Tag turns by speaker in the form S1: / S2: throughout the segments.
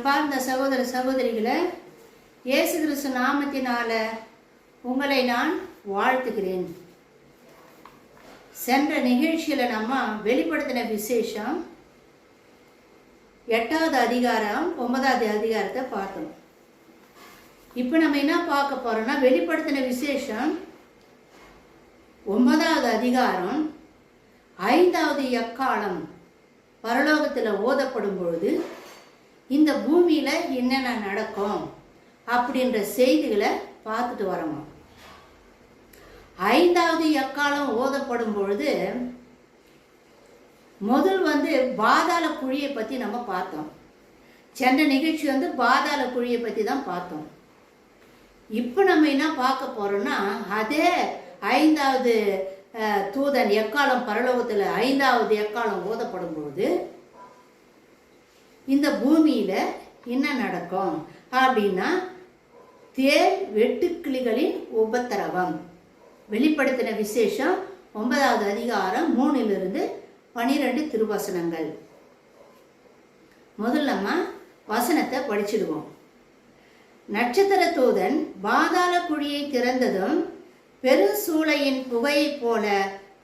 S1: அன்பார்ந்த சகோதர சகோதரிகளை, இயேசு கிறிஸ்து நாமத்தினால உங்களை நான் வாழ்த்துகிறேன். சென்ற நிகழ்ச்சியில் நம்ம வெளிப்படுத்தின விசேஷம் 8வது அதிகாரம் 9வது அதிகாரத்தை பார்த்தோம். இப்போ நம்ம என்ன பார்க்க போறோம்னா, வெளிப்படுத்தின விசேஷம் 9வது அதிகாரம் 5வது எக்காலம் பரலோகத்தில் ஓதப்படும் பொழுது இந்த பூமியில் என்னென்ன நடக்கும் அப்படின்ற செய்திகளை பார்த்துட்டு வரோமா. 5வது எக்காலம் ஓதப்படும் பொழுது முதல் பாதாள குழியை பற்றி நம்ம பார்த்தோம். சென்ற நிகழ்ச்சி பாதாள குழியை பற்றி தான் பார்த்தோம். இப்போ நம்ம என்ன பார்க்க போறோம்னா, அதே 5வது தூதன் எக்காலம் பரலோகத்தில் 5வது எக்காலம் ஓதப்படும் பொழுது இந்த பூமியில் என்ன நடக்கும் அப்படின்னா, தேள் வெட்டுக்கிளிகளின் உபத்திரவம். வெளிப்படுத்தின விசேஷம் 9வது அதிகாரம் 3லிருந்து 12 திருவசனங்கள். முதல்ல நம்ம வசனத்தை படிச்சிடுவோம். நட்சத்திர தூதன் பாதாள குழியை திறந்ததும் பெருசூளையின் புகையைப் போல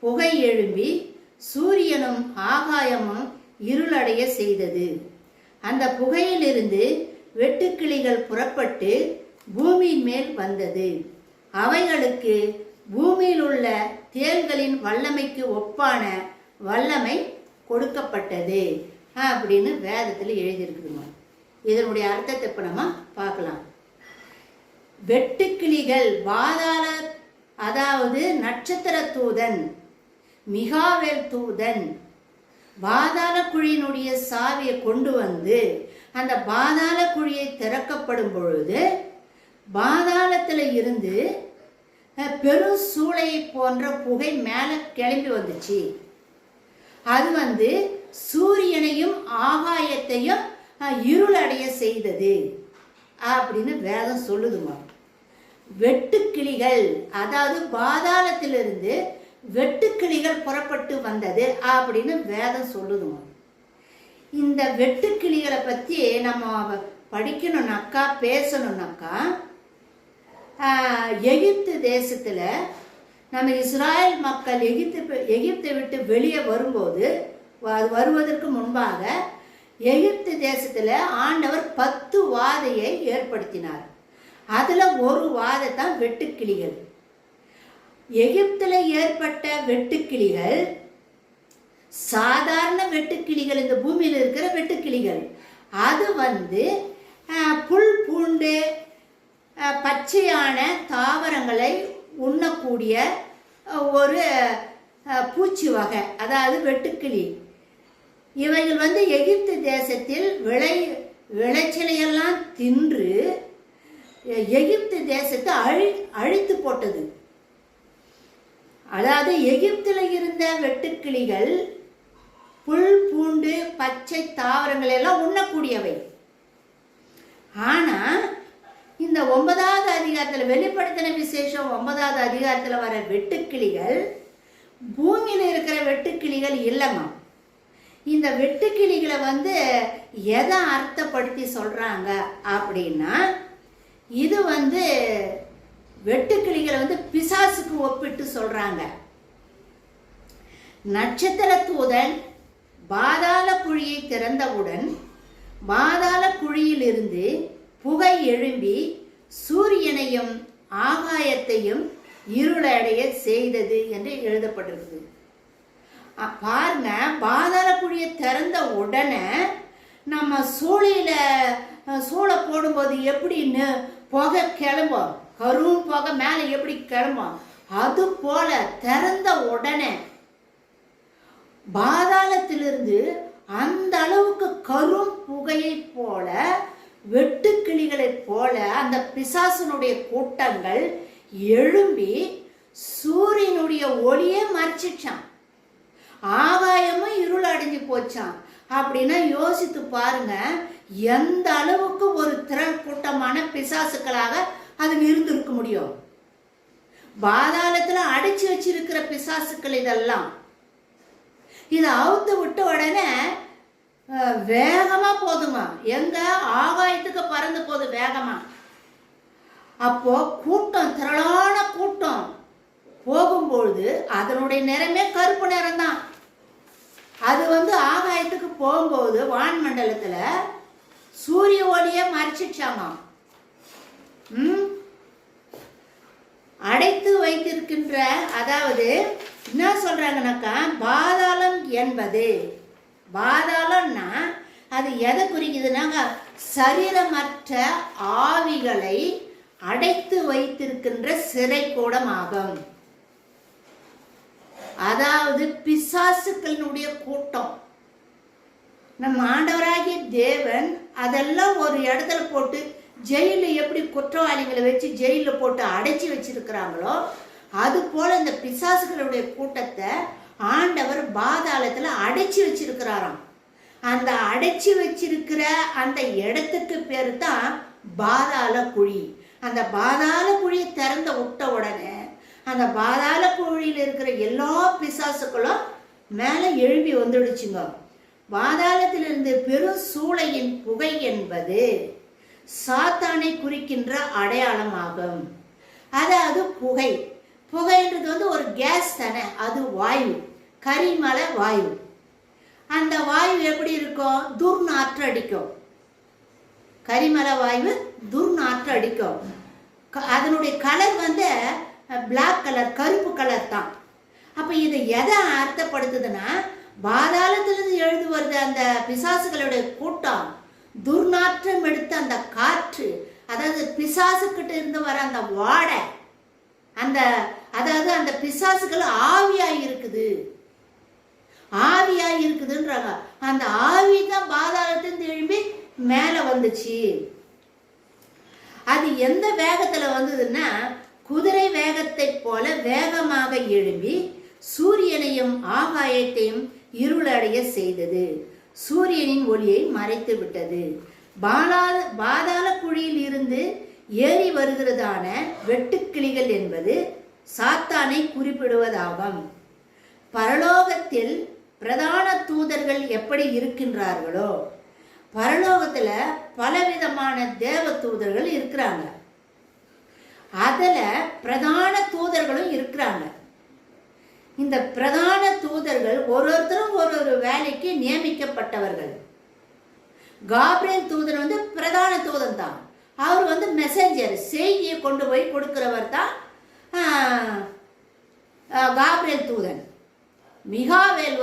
S1: புகை எழும்பி சூரியனும் ஆகாயமும் இருளடைய செய்தது. அந்த புகையிலிருந்து வெட்டுக்கிளிகள் புறப்பட்டு பூமியின் மேல் வந்தது. அவைகளுக்கு பூமியில் உள்ள தேள்களின் வல்லமைக்கு ஒப்பான வல்லமை கொடுக்கப்பட்டது அப்படின்னு வேதத்தில் எழுதியிருக்குதுமா. இதனுடைய அர்த்தத்தை இப்போ நம்ம பார்க்கலாம். வெட்டுக்கிளிகள் பாதாள, அதாவது நட்சத்திர தூதன் மிகாவேல் தூதன் பாதாள குழியினுடைய சாவியை கொண்டு வந்து அந்த பாதாள குழியை திறக்கப்படும் பொழுது பாதாளத்தில் இருந்து பெரும் சூளையை போன்ற புகை மேலே கிளம்பி வந்துச்சு. அது சூரியனையும் ஆகாயத்தையும் இருளடைய செய்தது அப்படின்னு வேதம் சொல்லுதுமா. வெட்டுக்கிளிகள், அதாவது பாதாளத்திலிருந்து வெட்டுக்கிளிகள் புறப்பட்டு வந்தது அப்படின்னு வேதம் சொல்லுதுமா. இந்த வெட்டுக்கிளிகளை பற்றி நம்ம படிக்கணும்னாக்கா, பேசணும்னாக்கா, எகிப்து தேசத்தில் நம்ம இஸ்ராயல் மக்கள் எகிப்தை விட்டு வெளியே வருவதற்கு முன்பாக எகிப்து தேசத்தில் ஆண்டவர் 10 வாதையை ஏற்படுத்தினார். அதில் ஒரு வாதை தான் வெட்டுக்கிளிகள். எகிப்தில் ஏற்பட்ட வெட்டுக்கிளிகள் சாதாரண வெட்டுக்கிளிகள், இந்த பூமியில் இருக்கிற வெட்டுக்கிளிகள். அது புல் பூண்டு பச்சையான தாவரங்களை உண்ணக்கூடிய ஒரு பூச்சி வகை, அதாவது வெட்டுக்கிளி. இவைகள் எகிப்து தேசத்தில் விளைச்சலையெல்லாம் தின்று எகிப்து தேசத்தை அழித்து போட்டது. அதாவது எகிப்தில் இருந்த வெட்டுக்கிளிகள் புல் பூண்டு பச்சை தாவரங்கள் எல்லாம் உண்ணக்கூடியவை. ஆனால் இந்த 9வது அதிகாரத்தில் வெளிப்படுத்தின விசேஷம் 9வது அதிகாரத்தில் வர வெட்டுக்கிளிகள் பூமியில் இருக்கிற வெட்டுக்கிளிகள் இல்லைம்மா. இந்த வெட்டுக்கிளிகளை எதை அர்த்தப்படுத்தி சொல்கிறாங்க அப்படின்னா, இது வெட்டுக்கிளிகளை பிசாசுக்கு ஒப்பிட்டு சொல்றாங்க. நட்சத்திர தூதன் பாதாள குழியை திறந்தவுடன் பாதாள குழியிலிருந்து புகை எழும்பி சூரியனையும் ஆகாயத்தையும் இருளடைய செய்தது என்று எழுதப்பட்டிருக்குது. பாருங்க, பாதாள குழியை திறந்த உடனே நம்ம சூளை போடும்போது எப்படின்னு புகை கிளம்பும், கரும் புகை மேலே எப்படி கிளம்பும், அது போல திறந்த உடனே பாதாளத்திலிருந்து அந்த அளவுக்கு கரும் புகையை போல வெட்டுக்கிளிகளை போல அந்த பிசாசனுடைய கூட்டங்கள் எழும்பி சூரியனுடைய ஒளியே மறைச்சிச்சான், ஆகாயமும் இருள் அடைஞ்சு போச்சான். அப்படின்னா யோசித்து பாருங்க, எந்த அளவுக்கு ஒரு திரள் கூட்டமான பிசாசுக்களாக அது இருந்திருக்க முடியும். பாதாளத்தில் அடைச்சி வச்சிருக்கிற பிசாசுக்கள் இதெல்லாம். இதை அவுத்து விட்ட உடனே வேகமாக போக போதுமா, எங்க ஆகாயத்துக்கு பறந்து போகுது வேகமா. அப்போ கூட்டம், திரளான கூட்டம் போகும்பொழுது அதனுடைய நிறமே கருப்பு நிறம் தான். அது ஆகாயத்துக்கு போகும்போது வான்மண்டலத்துல சூரிய ஒளியை மறைச்சிச்சாமா. அடைத்து வைத்திருக்கின்ற, அதாவது என்ன சொல்றாங்கன்னாக்கா, பாதாளம் என்பது, பாதாளம்னா அது எதை குறிக்குதுனாங்க, சரீரமற்ற ஆவிகளை அடைத்து வைத்திருக்கின்ற சிறை கூடமாகும். அதாவது பிசாசுக்களினுடைய கூட்டம். நம்ம ஆண்டவராகிய தேவன் அதெல்லாம் ஒரு இடத்துல போட்டு, ஜெயிலில் எப்படி குற்றவாளிகளை வச்சு ஜெயிலில் போட்டு அடைச்சி வச்சிருக்கிறாங்களோ அது போல இந்த பிசாசுகளுடைய கூட்டத்தை ஆண்டவர் பாதாளத்தில் அடைச்சி வச்சிருக்கிறாராம். அந்த அடைச்சி வச்சிருக்கிற அந்த இடத்துக்கு பேர் தான் பாதாள குழி. அந்த பாதாள குழியை திறந்த விட்ட உடனே அந்த பாதாள குழியில் இருக்கிற எல்லா பிசாசுக்களும் மேலே எழுப்பி வந்துடுச்சுங்க. பாதாளத்திலிருந்து பெரும் சூளையின் புகை என்பது சாத்தானை குறிக்கின்ற அடையாளமாகும். அதாவது புகை, புகைன்றது ஒரு கேஸ் தானே, அது வாயு, கரிமலை வாயு. அந்த வாயு எப்படி இருக்கும், துர்நாற்று அடிக்கும். கரிமலை வாயு துர்நாற்று அடிக்கும். அதனுடைய கலர் பிளாக் கலர், கருப்பு கலர் தான். அப்ப இது எதை அர்த்தப்படுத்துதுன்னா, பாதாளத்திலிருந்து எழுது வருது அந்த பிசாசுகளுடைய கூட்டம், துர்நாற்றம் எடுத்த அந்த காற்று, அதாவது பிசாசுக்கிட்ட இருந்து வர அந்த வாடை, அதாவது அந்த பிசாசுகள் ஆவியாய் இருக்குது, ஆவியாய் இருக்குதுன்றாங்க. அந்த ஆவி தான் பாதாளத்திலிருந்து எழுப்பி மேல வந்துச்சு. அது எந்த வேகத்துல வந்ததுன்னா, குதிரை வேகத்தை போல வேகமாக எழும்பி சூரியனையும் ஆகாயத்தையும் இருளடைய செய்தது, சூரியனின் ஒளியை மறைத்து விட்டது. பாதாள குழியில் இருந்து ஏறி வருகிறதான வெட்டுக்கிளிகள் என்பது சாத்தானை குறிப்பிடுவதாகும். பரலோகத்தில் பிரதான தூதர்கள் எப்படி இருக்கின்றார்களோ, பரலோகத்துல பலவிதமான தேவ தூதர்கள் இருக்கிறாங்க. அதுல பிரதான தூதர்களும் இருக்கிறாங்க. இந்த பிரதான தூதர்கள் ஒருத்தரும் ஒரு வேலைக்கு நியமிக்கப்பட்டவர்கள். காப்ரியேல் தூதன் பிரதான தூதன் தான். அவர் மெசஞ்சர், செய்தியை கொண்டு போய் கொடுக்கிறவர் தான் காப்ரியேல் தூதன். மிகாவேல்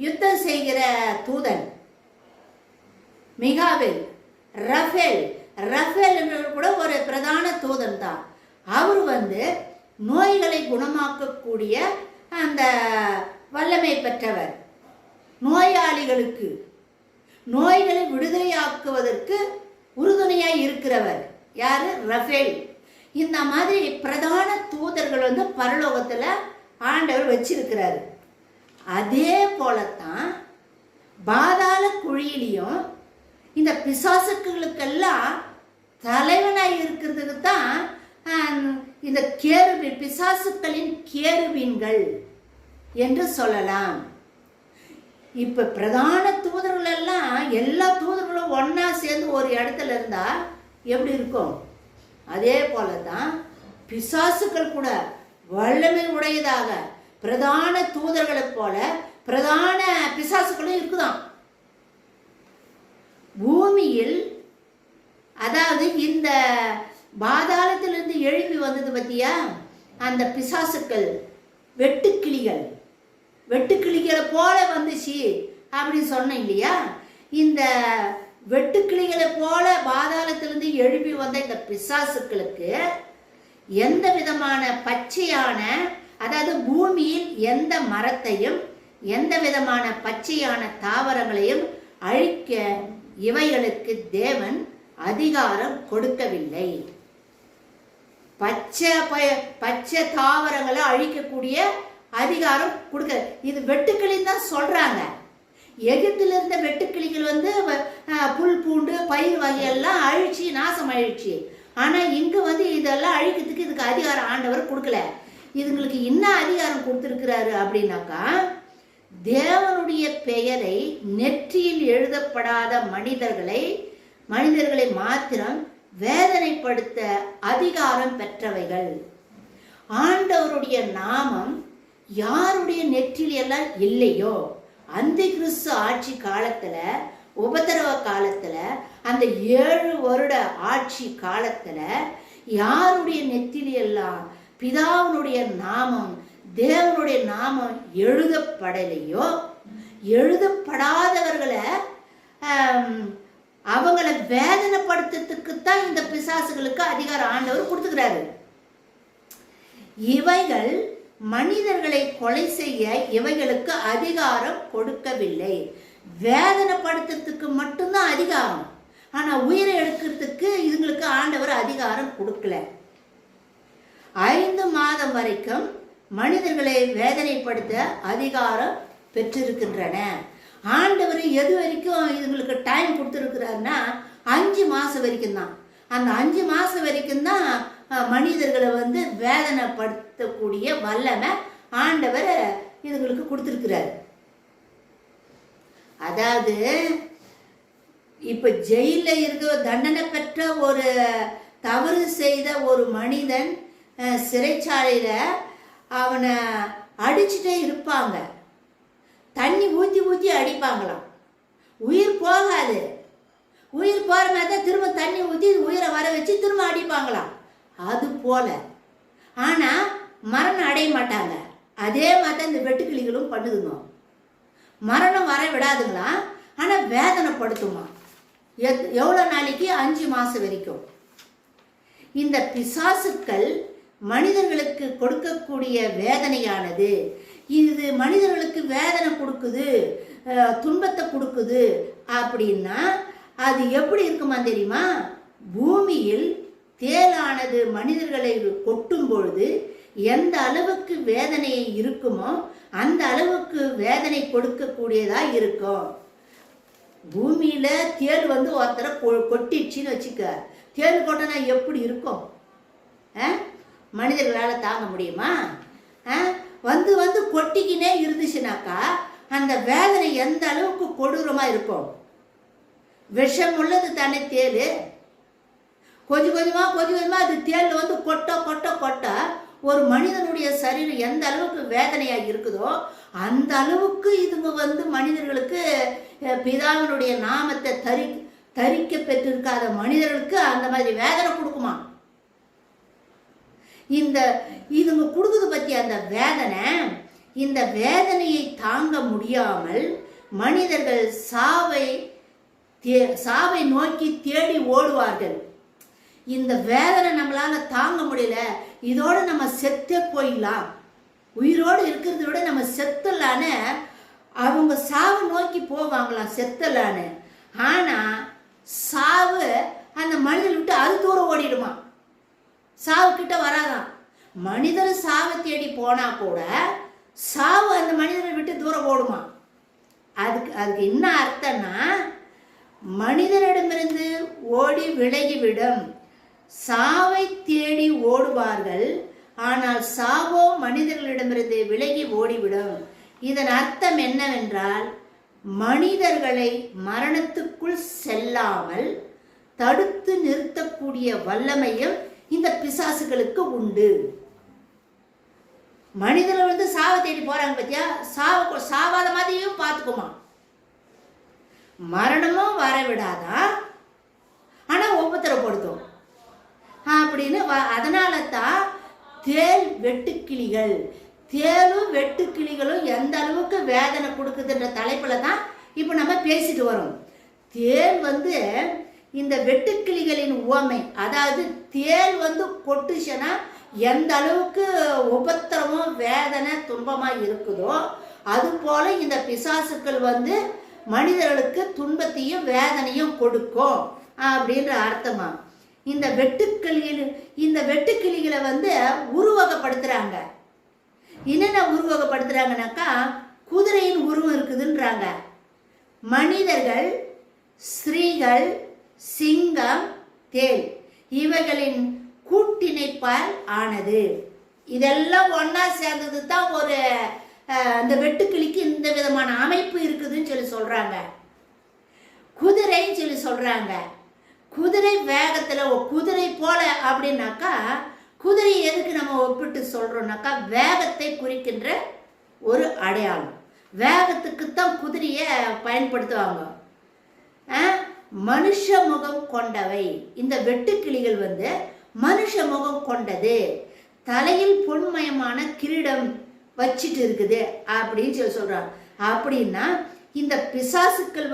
S1: யுத்தம் செய்கிற தூதன் மிகாவேல். ரஃபேல் என்ற கூட ஒரு பிரதான தூதன் தான். அவர் நோய்களை குணமாக்கக்கூடிய அந்த வல்லமை பெற்றவர். நோயாளிகளுக்கு நோய்களை விடுதலையாக்குவதற்கு உறுதுணையாய் இருக்கிறவர் யாரு, ரஃபேல். இந்த மாதிரி பிரதான தூதர்கள் பரலோகத்துல ஆண்டவர் வச்சிருக்கிறாரு. அதே போலத்தான் பாதாள குழியிலையும் இந்த பிசாசுக்களுக்கெல்லாம் தலைவனாய் இருக்கிறதுக்கு தான் இந்த கேருபீன், பிசாசுக்களின் கேருபீன்கள் என்று சொல்லலாம். இப்ப பிரதான தூதர்கள் எல்லாம், எல்லா தூதர்களும் ஒன்னா சேர்ந்து ஒரு இடத்துல இருந்தா எப்படி இருக்கும், அதே போலதான் பிசாசுக்கள் கூட வல்லமை உடையதாக பிரதான தூதர்களை போல பிரதான பிசாசுக்களும் இருக்குதான். பூமியில், அதாவது இந்த பாதாளத்திலிருந்து எழுப்பி வந்தது பத்தியா அந்த பிசாசுக்கள், வெட்டுக்கிளிகளை போல வந்துச்சு அப்படின்னு சொன்னேன் இல்லையா. இந்த வெட்டுக்கிளிகளை போல பாதாளத்திலிருந்து எழுப்பி வந்த இந்த பிசாசுக்களுக்கு எந்த விதமான பச்சையான, அதாவது பூமியில் எந்த மரத்தையும் எந்த விதமான பச்சையான தாவரங்களையும் அழிக்க இவைகளுக்கு தேவன் அதிகாரம் கொடுக்கவில்லை. பச்சை தாவரங்களை அழிக்கக்கூடிய அதிகாரம் கொடுக்க, இது வெட்டுக்கிளின்னு தான் சொல்றாங்க. எகிப்தில இருந்த வெட்டுக்கிளிகள் புல் பூண்டு பயிர் வகையெல்லாம் அழிச்சு நாசம் அழிச்சு. ஆனா இங்க இதெல்லாம் அழிக்கிறதுக்கு இதுக்கு அதிகாரம் ஆண்டவர் கொடுக்கல. இதுங்களுக்கு என்ன அதிகாரம் கொடுத்துருக்கிறாரு அப்படின்னாக்கா, தேவனுடைய பெயரை நெற்றியில் எழுதப்படாத மனிதர்களை மாத்திரம் வேதனைப்படுத்த அதிகாரம் பெற்றவைகள். ஆண்டவருடைய நாமம் யாருடைய நெற்றில் எல்லாம் இல்லையோ, அந்த கிறிஸ்து ஆட்சி காலத்துல, உபத்திரவ காலத்துல, அந்த 7 வருட ஆட்சி காலத்துல யாருடைய நெற்றில் எல்லாம் பிதாவினுடைய நாமம், தேவனுடைய நாமம் எழுதப்படலையோ, எழுதப்படாதவர்களை அவங்களை வேதனைப்படுத்துறதுக்கு தான் இந்த பிசாசுகளுக்கு அதிகாரம் ஆண்டவர் கொடுத்துக்கிறாரு. இவைகள் மனிதர்களை கொலை செய்ய இவைகளுக்கு அதிகாரம் கொடுக்கவில்லை. வேதனைப்படுத்துறதுக்கு மட்டும்தான் அதிகாரம், ஆனா உயிரை எடுக்கிறதுக்கு இதுங்களுக்கு ஆண்டவர் அதிகாரம் கொடுக்கல. 5 மாதம் வரைக்கும் மனிதர்களை வேதனைப்படுத்த அதிகாரம் பெற்றிருக்கின்றன. ஆண்டவர் எது வரைக்கும் இதுங்களுக்கு டைம் கொடுத்துருக்கிறாருன்னா 5 மாசம் வரைக்கும் தான். அந்த 5 மாசம் வரைக்கும் தான் மனிதர்களை வேதனைப்படுத்தக்கூடிய வல்லமை ஆண்டவர் இதுங்களுக்கு கொடுத்துருக்கிறார். அதாவது இப்ப ஜெயில இருக்க தண்டனை பெற்ற ஒரு தவறு செய்த ஒரு மனிதன் சிறைச்சாலையில அவனை அடிச்சுட்டே இருப்பாங்க, தண்ணி ஊற்றி ஊற்றி அடிப்பாங்களாம். உயிர் போகாது, உயிர் போகிற மாதிரி தான் திரும்ப தண்ணி ஊற்றி உயிரை வர வச்சு திரும்ப அடிப்பாங்களாம். அது போல ஆனால் மரணம் அடைய மாட்டாங்க. அதே மாதிரி தான் இந்த வெட்டுக்கிளிகளும் பண்ணுதுங்க. மரணம் வர விடாதுங்களா, ஆனால் வேதனைப்படுத்துமா. எவ்வளோ நாளைக்கு? 5 மாதம் வரைக்கும். இந்த பிசாசுக்கள் மனிதர்களுக்கு கொடுக்கக்கூடிய வேதனையானது, இது மனிதர்களுக்கு வேதனை கொடுக்குது, துன்பத்தை கொடுக்குது அப்படின்னா அது எப்படி இருக்குமா தெரியுமா? பூமியில் தேளானது மனிதர்களை கொட்டும் பொழுது எந்த அளவுக்கு வேதனை இருக்குமோ அந்த அளவுக்கு வேதனை கொடுக்கக்கூடியதா இருக்கும். பூமியில தேள் ஒருத்தரை கொட்டிடுச்சின்னு வச்சுக்க, தேள் கொட்டினா எப்படி இருக்கும்? மனிதர்களால் தாங்க முடியுமா? வந்து கொட்டிக்கினே இருந்துச்சுனாக்கா அந்த வேதனை எந்த அளவுக்கு கொடூரமா இருக்கும். விஷம் உள்ளது தானே தேள். கொஞ்சம் கொஞ்சமா அது தேள் கொட்ட கொட்ட கொட்ட ஒரு மனிதனுடைய சரீரம் எந்த அளவுக்கு வேதனையாக இருக்குதோ அந்த அளவுக்கு இதுங்க மனிதர்களுக்கு பிதாவினுடைய நாமத்தை தரிக்க பெற்றிருக்காத மனிதர்களுக்கு அந்த மாதிரி வேதனை கொடுக்குமா. இதுங்க கொடுக்குது பத்தி அந்த வேதனை, இந்த வேதனையை தாங்க முடியாமல் மனிதர்கள் சாவை நோக்கி தேடி ஓடுவார்கள். இந்த வேதனை நம்மளால தாங்க முடியல, இதோட நம்ம செத்தே போயிடலாம், உயிரோடு இருக்கிறத விட நம்ம செத்தலான்னு அவங்க சாவு நோக்கி போவாங்களாம், செத்தலான்னு. ஆனா சாவு அந்த மனிதன் விட்டு அது தூரம் ஓடிடுமா, சாவு கிட்ட வராதான். மனிதர் சாவை தேடி போனா கூட சாவு அந்த மனிதனை விட்டு தூரம் ஓடுமா. அதுக்கு என்ன அர்த்தம்னா, மனிதனிடமிருந்து ஓடி விலகிவிடும், சாவை தேடி ஓடுவார்கள், ஆனால் சாவோ மனிதர்களிடமிருந்து விலகி ஓடிவிடும். இதன் அர்த்தம் என்னவென்றால், மனிதர்களை மரணத்துக்குள் செல்லாமல் தடுத்து நிறுத்தக்கூடிய வல்லமையும் இந்த பிசாசுகளுக்கு உண்டு. மனிதர்கள் சாவை தேடி போறாங்க பத்தியா, சாவாத மாதிரியும் பார்த்துக்குமா, மரணமும் வர விடாதான், ஆனா உபத்திரப்படுத்தும் அப்படின்னு. அதனால தான் தேள் வெட்டுக்கிளிகள், தேளும் வெட்டுக்கிளிகளும் எந்த அளவுக்கு வேதனை கொடுக்குதுன்ற தலைப்புல தான் இப்போ நம்ம பேசிட்டு வரோம். தேள் இந்த வெட்டுக்கிளிகளின் உவமை, அதாவது தேள் கொட்டுச்சுன்னா எந்த அளவுக்கு உபத்திரமும் வேதனை துன்பமா இருக்குதோ அது போல இந்த பிசாசுக்கள் மனிதர்களுக்கு துன்பத்தையும் வேதனையும் கொடுக்கும் அப்படின்ற அர்த்தமா. இந்த வெட்டுக்கிளிகளை உருவகப்படுத்துறாங்க. என்னென்ன உருவகப்படுத்துறாங்கனாக்கா, குதிரையின் உருவம் இருக்குதுன்றாங்க. மனிதர்கள், ஸ்திரீகள், சிங்கம், தேள் இவைகளின் கூட்டிணைப்பால் ஆனது. இதெல்லாம் ஒன்னா சேர்ந்தது தான் ஒரு அந்த வெட்டுக்கிளிக்கு இந்த விதமான அமைப்பு இருக்குதுன்னு சொல்லி சொல்றாங்க. குதிரைன்னு சொல்லி சொல்றாங்க. குதிரை வேகத்துல குதிரை போல அப்படின்னாக்கா, குதிரை எதுக்கு நம்ம ஒப்பிட்டு சொல்றோம்னாக்கா வேகத்தை குறிக்கின்ற ஒரு அடையாளம். வேகத்துக்குத்தான் குதிரையை பயன்படுத்துவாங்க. மனுஷ முகம் கொண்டவை. இந்த வெட்டுக்கிளிகள் மனுஷ முகம் கொண்டது, தலையில் பொன்மயமான கிரீடம் வச்சிட்டு இருக்குது அப்படின்னு சொல்லி சொல்றாங்க. அப்படின்னா இந்த பிசாசுக்கள்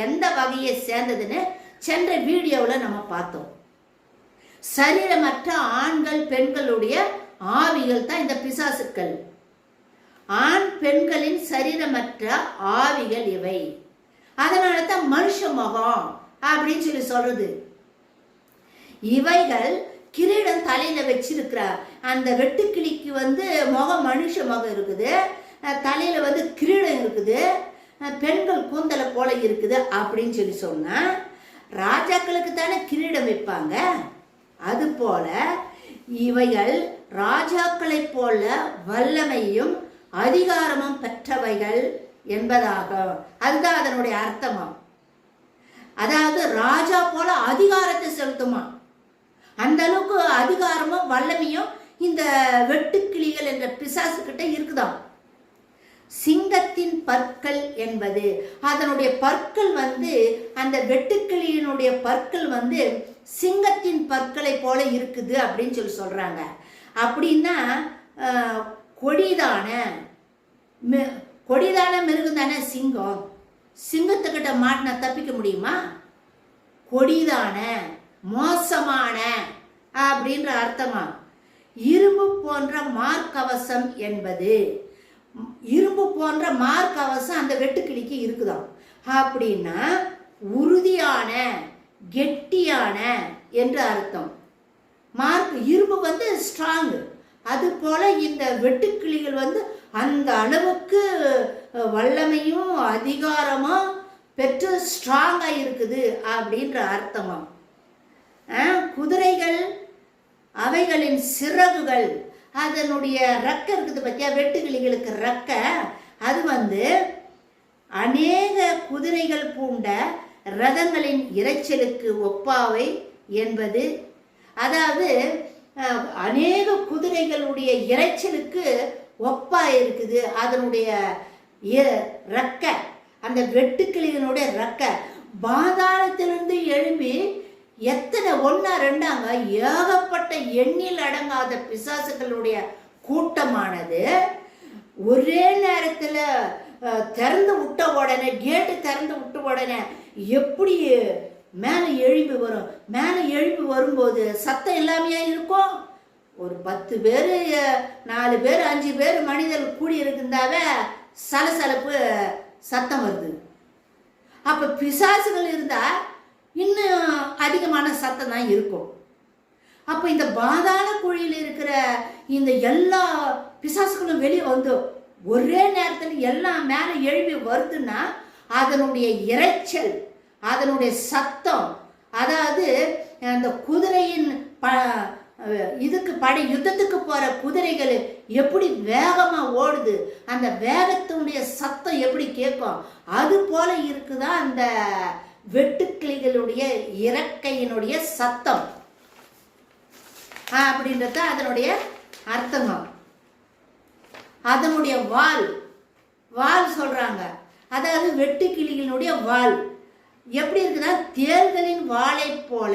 S1: எந்த வகையை சேர்ந்ததுன்னு சென்ற வீடியோவில் நம்ம பார்த்தோம். சரீரமற்ற ஆண்கள் பெண்களுடைய ஆவிகள் தான் இந்த பிசாசுக்கள். ஆண் பெண்களின் சரீரமற்ற ஆவிகள் இவை. அதனால தான் மனுஷ முகம் அப்படின்னு சொல்லி சொல்றது. இவைகள் கிரீடம் தலையில வச்சிருக்கிற அந்த வெட்டுக்கிளிக்கு முகம் மனுஷ முகம் இருக்குது, தலையில கிரீடம் இருக்குது, பெண்கள் கூந்தலை போல இருக்குது அப்படின்னு சொல்லி சொன்னா ராஜாக்களுக்கு தானே கிரீடம் வைப்பாங்க. அது போல இவைகள் ராஜாக்களை போல வல்லமையும் அதிகாரமும் பெற்றவைகள் என்பதாகும். அதுதான் அதனுடைய அர்த்தமா. அதாவது ராஜா போல அதிகாரத்தை செலுத்துமா. அந்த அளவுக்கு அதிகாரமும் வல்லமையும் இந்த வெட்டுக்கிளிகள் என்ற பிசாசு கிட்ட இருக்குதாம். சிங்கத்தின் பற்கள் என்பது அதனுடைய பற்கள் அந்த வெட்டுக்கிளியினுடைய பற்கள் சிங்கத்தின் பற்களை போல இருக்குது அப்படின்னு சொல்லி சொல்றாங்க. அப்படின்னா கொடிதான மிருகம் தானே சிங்கம். சிங்கத்துக்கிட்ட மாட்டினா தப்பிக்க முடியுமா? கொடிதான மோசமான அப்படின்ற அர்த்தமா. இரும்பு போன்ற மார்க்கவசம் என்பது, இரும்பு போன்ற மார்க்கவசம் அந்த வெட்டுக்கிளிக்கு இருக்குதாம். அப்படின்னா உறுதியான கெட்டியான என்று அர்த்தம். இரும்பு ஸ்ட்ராங். அது போல இந்த வெட்டுக்கிளிகள் அந்த அளவுக்கு வல்லமையும் அதிகாரமும் பெற்று ஸ்ட்ராங்கா இருக்குது அப்படின்ற அர்த்தமா. குதிரைகள் அவைகளின் சிறகுகள், அதனுடைய ரெக்க இருக்குது பத்தியா, வெட்டுக்கிளிகளுக்கு ரெக்க, அது அநேக குதிரைகள் பூண்ட ரதங்களின் இரைச்சலுக்கு ஒப்பாவை என்பது. அதாவது அநேக குதிரைகளுடைய இரைச்சலுக்கு ஒப்பா இருக்குது அதனுடைய ரெக்க. அந்த வெட்டுக்கிளிகளுடைய ரெக்க பாதாளத்திலிருந்து எழும்பி எத்தனை ஒன்னா ரெண்டாங்க ஏகப்பட்ட எண்ணில் அடங்காத பிசாசுகளுடைய கூட்டமானது ஒரே நேரத்தில் திறந்து விட்ட உடனே, கேட்டு திறந்து விட்ட உடனே எப்படி மேலே எழுப்பி வரும். மேலே எழுப்பி வரும்போது சத்தம் எல்லாமே இருக்கும். ஒரு 10 பேர் 4 பேர் 5 பேர் மனிதர்கள் கூடி இருக்குந்தாவே சலசலப்பு சத்தம் வருது. அப்போ பிசாசுகள் இருந்தால் இன்னும் அதிகமான சத்தம் தான் இருக்கும். அப்போ இந்த பாதாள குழியில் இருக்கிற இந்த எல்லா பிசாசுகளும் வெளியே ஒரே நேரத்தில் எல்லாம் மேலே எழுப்பி வருதுன்னா அதனுடைய இரைச்சல், அதனுடைய சத்தம், அதாவது அந்த குதிரையின் யுத்தத்துக்கு போற குதிரைகள் எப்படி வேகமா ஓடுது, அந்த வேகத்தினுடைய சத்தம் எப்படி கேட்கும், அது போல இருக்குதான் அந்த வெட்டுக்கிளிகளுடைய இறக்கையினுடைய சத்தம் அப்படின்றது அதனுடைய அர்த்தமா. அதனுடைய வால் சொல்றாங்க. அதாவது வெட்டுக்கிளிகளுடைய வால் எப்படி இருக்குன்னா தேள்களின் வாளை போல.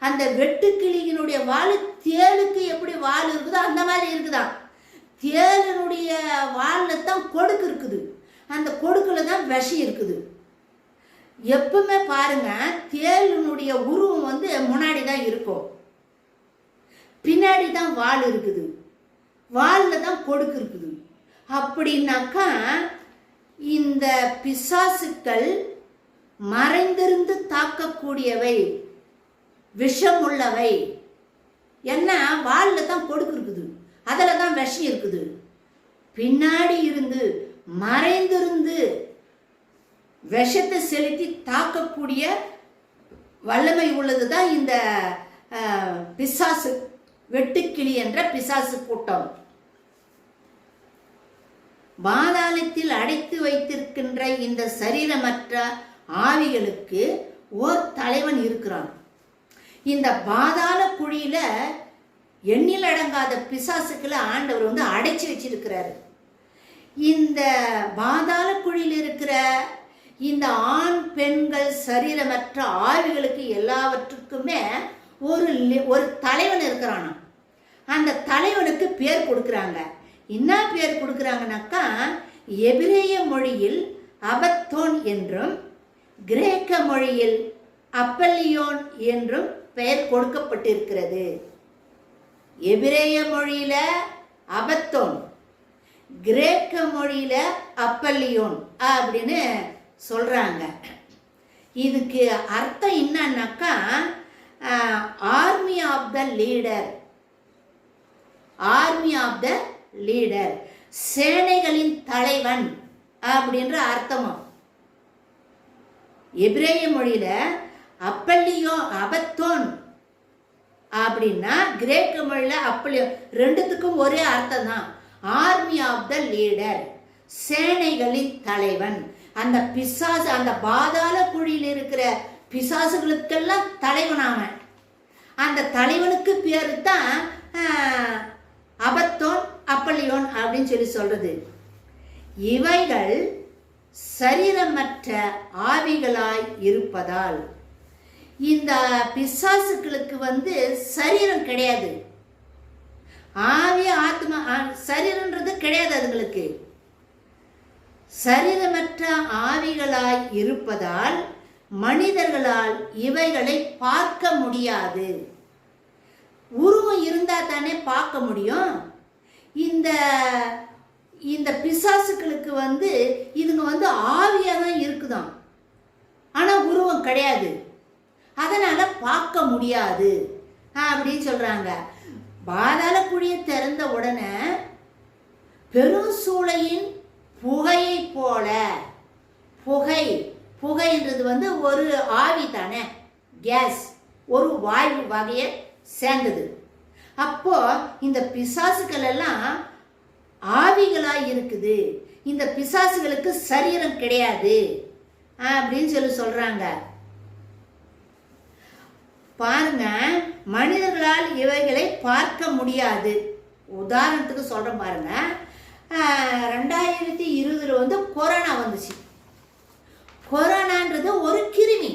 S1: அந்த வெட்டுக்கிளியினுடைய வால் தேளுக்கு எப்படி வால் இருக்குதோ அந்த மாதிரி இருக்குதான். தேளினுடைய வாலில் தான் கொடுக்கு இருக்குது, அந்த கொடுக்குல தான் விஷம் இருக்குது. எப்பவுமே பாருங்க, தேளினுடைய உருவம் முன்னாடி தான் இருக்கும், பின்னாடி தான் வால் இருக்குது, வாலில் தான் கொடுக்கு இருக்குது. அப்படின்னாக்கா இந்த பிசாசுக்கள் மறைந்திருந்து தாக்கக்கூடியவை, விஷம் உள்ளவை. என்ன, வாலில் தான் கொடுக்கு இருக்குது, அதில் தான் விஷம் இருக்குது. பின்னாடி இருந்து மறைந்திருந்து விஷத்தை செலுத்தி தாக்கக்கூடிய வல்லமை உள்ளது தான் இந்த பிசாசு, வெட்டுக்கிளி என்ற பிசாசு கூட்டம். பாதாளத்தில் அடைத்து வைத்திருக்கின்ற இந்த சரீரமற்ற ஆவிகளுக்கு ஓர் தலைவன் இருக்கிறான். இந்த பாதாள குழியில எண்ணில் அடங்காத பிசாசுக்களை ஆண்டவர் அடைச்சி வச்சிருக்கிறாரு. இந்த பாதாள குழியில் இருக்கிற இந்த ஆண் பெண்கள் சரீரமற்ற ஆவிகளுக்கு எல்லாவற்றுக்குமே ஒரு தலைவன் இருக்கிறானா. அந்த தலைவனுக்கு பேர் கொடுக்குறாங்க. என்ன பேர் கொடுக்குறாங்கனாக்கா, எபிரேய மொழியில் அபத்தோன் என்றும் கிரேக்க மொழியில் அப்பல்லியோன் என்றும் பெயர் கொடுக்கப்பட்டிருக்கிறது. எபிரேய மொழியில அபத்தோன், கிரேக்க மொழியில அப்பல்லியோன் அப்படின்னு சொல்றாங்க. இதுக்கு அர்த்தம் என்னன்னாக்கா, army of the leader, army of the leader, சேனைகளின் தலைவன் அப்படின்ற அர்த்தமா. எபிரேய மொழியில அப்பல்லியோ அபத்தோன் அப்படின்னா, கிரேக்க மொழியில அப்பல்லியோ, ரெண்டுத்துக்கும் ஒரே அர்த்தம் தான். ஆர்மி ஆஃப் த லீடர், சேனைகளின் தலைவன். அந்த பிசாசு, அந்த பாதாள குழியில் இருக்கிற பிசாசுகளுக்கெல்லாம் தலைவனாமன். அந்த தலைவனுக்கு பேரு தான் அபத்தோன் அப்பல்லியோன் அப்படின்னு சொல்றது. இவைகள் சரீரமற்ற ஆவிகளாய் இருப்பதால் இந்த பிசாசுகளுக்கு சரீரம் கிடையாது. ஆவி ஆத்மா சரீரன்றது கிடையாது. அதுங்களுக்கு சரீரமற்ற ஆவிகளாய் இருப்பதால் மனிதர்களால் இவைகளை பார்க்க முடியாது. உருவம் இருந்தா தானே பார்க்க முடியும். இந்த பிசாசுகளுக்கு இதுங்க ஆவியா தான் இருக்குதாம், ஆனா உருவம் கிடையாது. அதனால பார்க்க முடியாது அப்படின்னு சொல்றாங்க. பாதாள குழியை திறந்த உடனே பெரும் சூளையின் புகையை போல, புகைன்றது ஒரு ஆவி தானே, கேஸ், ஒரு வாயு வகையை சேர்ந்தது. அப்போ இந்த பிசாசுகள் எல்லாம் ஆவிகளாய் இருக்குது. இந்த பிசாசுகளுக்கு சரீரம் கிடையாது அப்படின்னு சொல்றாங்க. பாருங்க, மனிதர்களால் இவைகளை பார்க்க முடியாது. உதாரணத்துக்கு சொல்றேன் பாருங்க, 2020 கொரோனா வந்துச்சு. கொரோனான்றது ஒரு கிருமி.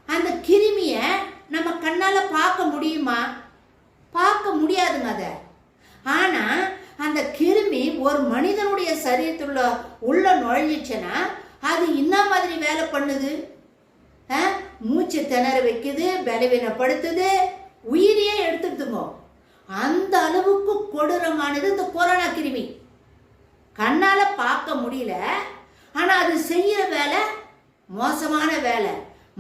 S1: அந்த கிருமிய நம்ம கண்ணால பார்க்க முடியுமா? பார்க்க முடியாதுங்க அதை. ஆனா அந்த கிருமி ஒரு மனிதனுடைய சரீரத்துள்ள உள்ள நுழைஞ்சிச்சுன்னா அது என்ன மாதிரி வேலை பண்ணுது? மூச்சு திணற வைக்குது, பலவீனப்படுத்துது, உயிரையே எடுத்துடுதுங்க. அந்த அளவுக்கு கொடூரமானது இந்த கொரோனா கிருமி. கண்ணால பார்க்க முடியல, ஆனா அது செய்யற வேலை மோசமான வேலை.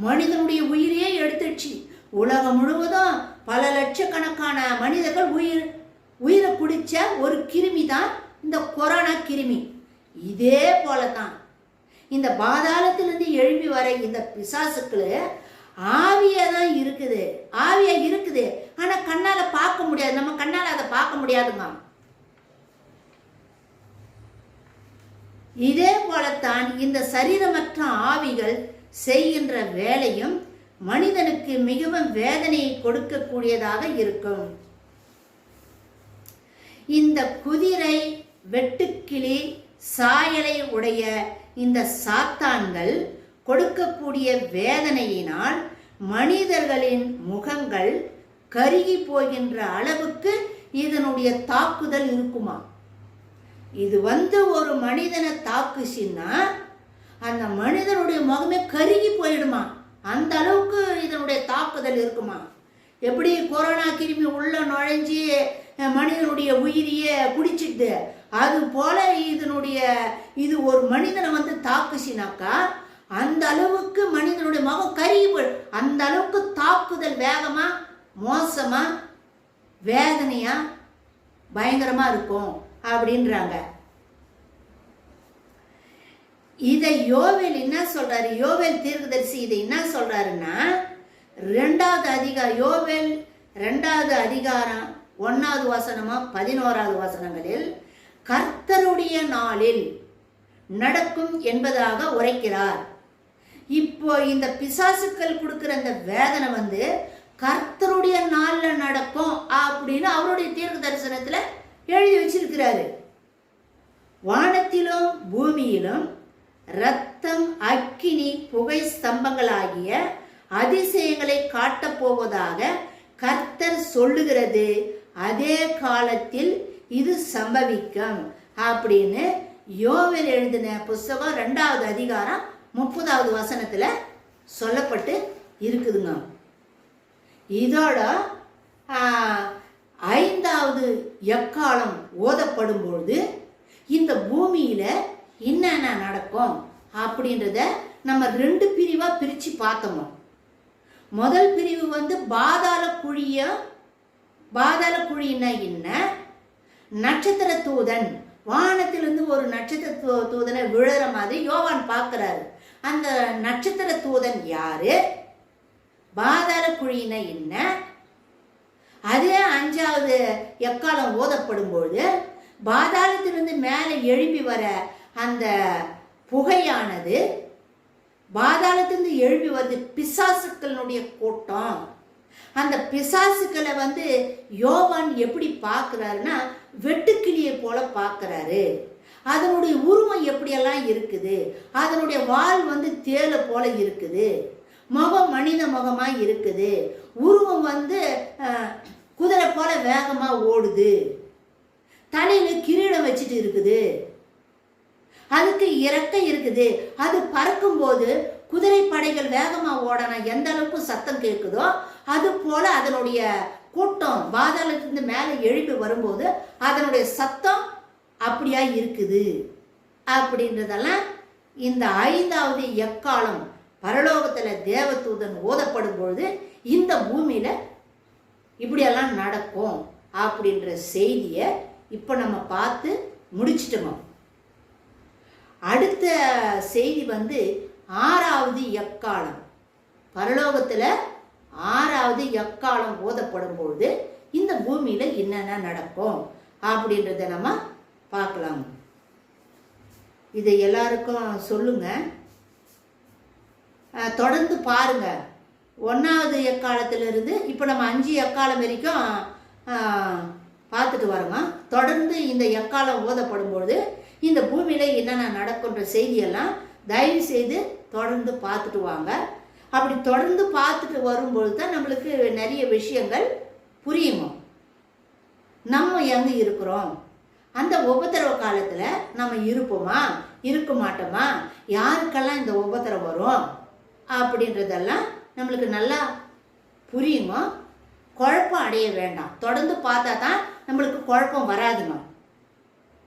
S1: மனிதனுடைய உயிரையே எடுத்துடுச்சு. உலகம் முழுவதும் பல லட்சக்கணக்கான மனிதர்கள் உயிரை குடிச்ச ஒரு கிருமி தான் இந்த கொரோனா கிருமி. இதே போலதான் இந்த பாதாளத்திலிருந்து எழுப்பி வர இந்த பிசாசுக்கள் ஆவியா தான் இருக்குது, ஆவியா இருக்குது. ஆனா கண்ணால பார்க்க முடியாது, நம்ம கண்ணால அதை பார்க்க முடியாதுங்க. இதே போலத்தான் இந்த சரீரமற்ற ஆவிகள் செய்கின்ற வேலையும் மனிதனுக்கு மிகவும் வேதனையை கொடுக்கக்கூடியதாக இருக்கும். இந்த குதிரை, வெட்டுக்கிளி சாயலை உடைய இந்த சாத்தான்கள் கொடுக்கக்கூடிய வேதனையினால் மனிதர்களின் முகங்கள் கருகி போகின்ற அளவுக்கு இதனுடைய தாக்குதல் இருக்குமா. இது ஒரு மனிதனை தாக்குச்சுன்னா அந்த மனிதனுடைய முகமே கருகி போயிடுமா. அந்த அளவுக்கு இதனுடைய தாக்குதல் இருக்குமா. எப்படி கொரோனா கிருமி உள்ள நுழைஞ்சி மனிதனுடைய உயிரியை குடிச்சிட்டு, அது போல இது ஒரு மனிதனை தாக்குச்சுனாக்கா அந்த அளவுக்கு மனிதனுடைய முகம் கருகி போயிடும். அந்த அளவுக்கு தாக்குதல் வேகமா, மோசமா, வேதனையா, பயங்கரமா இருக்கும் அப்படின்றாங்க. இதை யோவேல் என்ன சொல்றாரு? யோவேல் தீர்க்கதரிசி இதை என்ன சொல்றாருன்னா, 2வது அதிகாரம், யோவேல் 2வது அதிகாரம் 1வது வசனமா 11வது வசனங்களில், கர்த்தர் கர்த்தருடைய நாளில் நடக்கும் என்பதாக உரைக்கிறார். இப்போ இந்த பிசாசுக்கள் கொடுக்கிற அந்த வேதனை வந்து கர்த்தருடைய நாள்ல நடக்கும் அப்படின்னு அவருடைய தீர்க்க தரிசனத்துல எழுதி வச்சிருக்கிறாரு. வானத்திலும் பூமியிலும் இரத்தம், அக்கினி, புகை ஸ்தம்பங்களாகிய அதிசயங்களை காட்டப் போவதாக கர்த்தர் சொல்லுகிறது. அதே காலத்தில் இது சம்பவிக்கும் அப்படின்னு யோவேல் எழுதின புஸ்தகம் 2வது அதிகாரம் 30வது வசனத்துல சொல்லப்பட்டு இருக்குதுங்க. இதோட 5வது எக்காலம் ஓதப்படும் பொழுது இந்த பூமியில என்னென்ன நடக்கும் அப்படின்றத நம்ம 2 பிரிவா பிரிச்சு பார்த்தோம். முதல் பிரிவு வந்து பாதாள குழின்னா என்ன, நட்சத்திர தூதன், வானத்திலிருந்து ஒரு நட்சத்திர தூதனை விழுற மாதிரி யோவான் பார்க்கிறாரு. அந்த நட்சத்திர தூதன் யாரு, பாதாள குழின்னா என்ன, அதே 5வது எக்காலம் ஓதப்படும் பொழுது பாதாளத்திலிருந்து மேலே எழுப்பி வர அந்த புகையானது, பாதாளத்திலிருந்து எழுப்பி வருது பிசாசுக்களுடைய கூட்டம். அந்த பிசாசுக்களை வந்து யோவான் எப்படி பார்க்கிறாருன்னா வெட்டுக்கிளியை போல பார்க்கிறாரு. அதனுடைய உருவம் எப்படியெல்லாம் இருக்குது, அதனுடைய வால் வந்து தேலை போல இருக்குது, முகம் மனித முகமா இருக்குது, உருவம் வந்து குதிரை போல வேகமா ஓடுது, தலையில கிரீடம் வச்சுட்டு இருக்குது, அதுக்கு இறக்கை இருக்குது, அது பறக்கும் போது குதிரை படைகள் வேகமா ஓடனா எந்த அளவுக்கு சத்தம் கேட்குதோ அது போல அதனுடைய கூட்டம் பாதாளத்திலிருந்து மேலே எழுப்பி வரும்போது அதனுடைய சத்தம் அப்படியா இருக்குது அப்படின்றதெல்லாம் இந்த 5வது எக்காலம் பரலோகத்துல தேவதூதன் ஓதப்படும் பொழுது இந்த பூமியில இப்படியெல்லாம் நடக்கும் அப்படின்ற செய்தியை இப்போ நம்ம பார்த்து முடிச்சிட்டோம். அடுத்த செய்தி வந்து 6வது எக்காலம். பரலோகத்துல 6வது எக்காலம் ஓதப்படும் பொழுது இந்த பூமியில என்னென்ன நடக்கும் அப்படின்றத நம்ம பார்க்கலாம். இதை எல்லாருக்கும் சொல்லுங்க, தொடர்ந்து பாருங்க. 1வது எக்காலத்திலிருந்து இப்போ நம்ம 5 எக்காலம் வரைக்கும் பார்த்துட்டு வரோங்க. தொடர்ந்து இந்த எக்காலம் ஓதப்படும் பொழுது இந்த பூமியில என்னென்ன நடக்குன்ற செய்தியெல்லாம் தயவு செய்து தொடர்ந்து பார்த்துட்டு வாங்க. அப்படி தொடர்ந்து பார்த்துட்டு வரும்பொழுது தான் நம்மளுக்கு நிறைய விஷயங்கள் புரியுமா. நம்ம எங்க இருக்கிறோம், அந்த உபத்திரவ காலத்துல நம்ம இருப்போமா இருக்க மாட்டோமா, யாருக்கெல்லாம் இந்த உபத்திரம் வரும் அப்படின்றதெல்லாம் நம்மளுக்கு நல்லா புரியுமா. குழப்பம் அடைய வேண்டாம், தொடர்ந்து பார்த்தா தான் நம்மளுக்கு குழப்பம் வராதுங்க.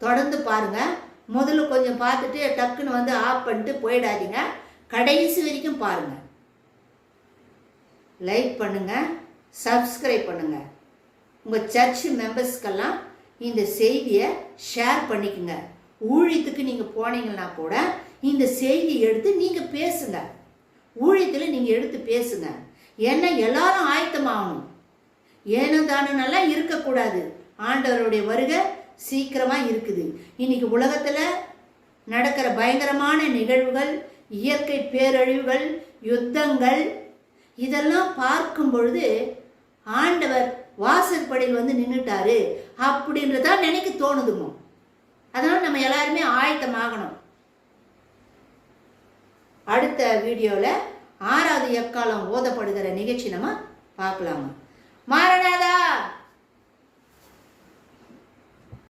S1: தொடர்ந்து பாருங்க. முதல்ல கொஞ்சம் பார்த்துட்டு டக்குன்னு வந்து ஆஃப் பண்ணிட்டு போயிடாதீங்க, கடைசி வரைக்கும் பாருங்க. லைக் பண்ணுங்க, சப்ஸ்கிரைப் பண்ணுங்க. உங்கள் சர்ச் மெம்பர்ஸ்க்கெல்லாம் இந்த செய்தியை ஷேர் பண்ணிக்கோங்க. ஊழியத்துக்கு நீங்கள் போனீங்கன்னா கூட இந்த செய்தியை எடுத்து நீங்கள் பேசுங்க, ஊழியத்தில் நீங்கள் எடுத்து பேசுங்க. ஏன்னா எல்லாரும் ஆயத்தமாகணும், ஏனோ தானுன்னெல்லாம் இருக்கக்கூடாது. ஆண்டவருடைய வருகை சீக்கிரமாக இருக்குது. இன்னைக்கு உலகத்தில் நடக்கிற பயங்கரமான நிகழ்வுகள், இயற்கை பேரழிவுகள், யுத்தங்கள், இதெல்லாம் பார்க்கும் பொழுது ஆண்டவர் வாசற்படியில் வந்து நின்றுட்டாரு அப்படின்றதா நினைக்க தோணுதுங்க. அதனால் நம்ம எல்லாருமே ஆயத்தமாகணும். அடுத்த வீடியோவில் 6வது எக்காலம் ஓதப்படுகிற நிகழ்ச்சி நம்ம பார்க்கலாமா. மாரநாதா.